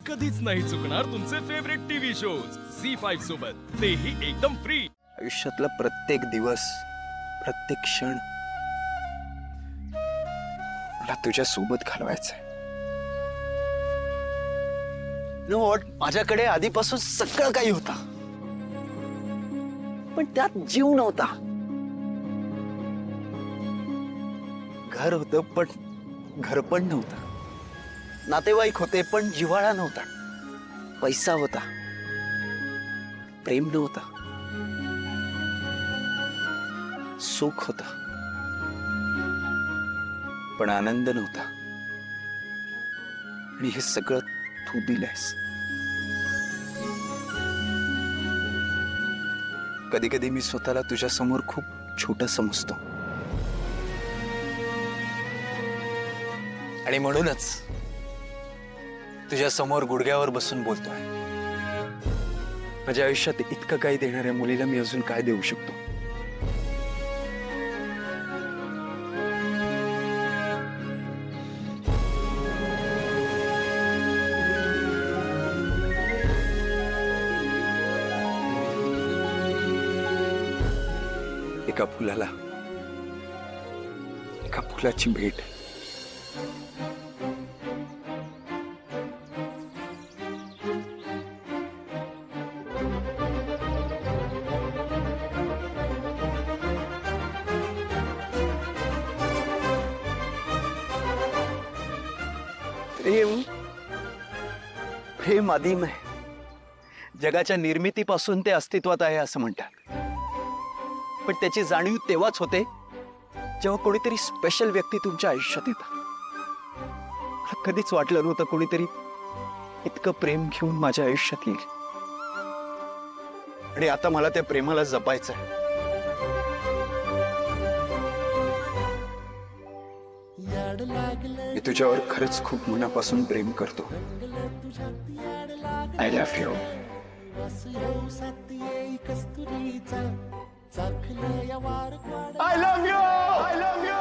कधीच नाही चुकणार तुमचे फेवरेट टीव्ही शोज झी5 सोबत, तेही एकदम फ्री। आयुष्यातला प्रत्येक दिवस, प्रत्येक क्षण मला तुझ्या सोबत घालवायचंय। नो व्हॉट, माझ्याकडे आधीपासून सगळं काही होता, पण त्यात जीव नव्हता। घर होतं पण घर पण नव्हतं, नातेवाईक होते पण जिव्हाळा नव्हता, पैसा होता प्रेम नव्हता, सुख होता पण आनंद नव्हता। आणि हे सगळं तू दिलंयस। कधी कधी मी स्वतःला तुझ्या समोर खूप छोटं समजतो, आणि म्हणूनच तुझ्या समोर गुडघ्यावर बसून बोलतोय। माझ्या आयुष्यात इतकं काही देणाऱ्या मुलीला मी अजून काय देऊ शकतो? एका फुलाला एका फुलाची भेट। प्रेम प्रेम आदिम आहे, जगाच्या निर्मितीपासून ते अस्तित्वात आहे असं म्हणतात। पण त्याची जाणीव तेव्हाच होते जेव्हा कोणीतरी स्पेशल व्यक्ती तुमच्या आयुष्यात येतं। मला कधीच वाटलं नव्हतं कोणीतरी इतकं प्रेम घेऊन माझ्या आयुष्यात येईल, आणि आता मला त्या प्रेमाला जपायचं आहे। मी तुझ्यावर खरंच खूप मनापासून प्रेम करतो। I love you. I love you. I love you.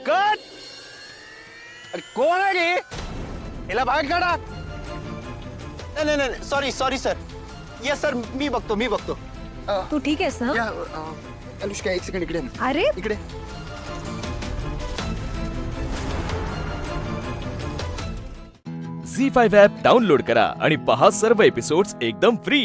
Cut! अरे कोण आहे रे? याला बाहेर काढा। नाही नाही नाही, sorry sorry sir. Yes sir, मी बघतो। तू ठीक आहेस ना? अनुष्का एक सेकंड इकडे ना। अरे इकडे। झी5 ॲप डाउनलोड करा आणि पहा सर्व एपिसोड्स एकदम फ्री।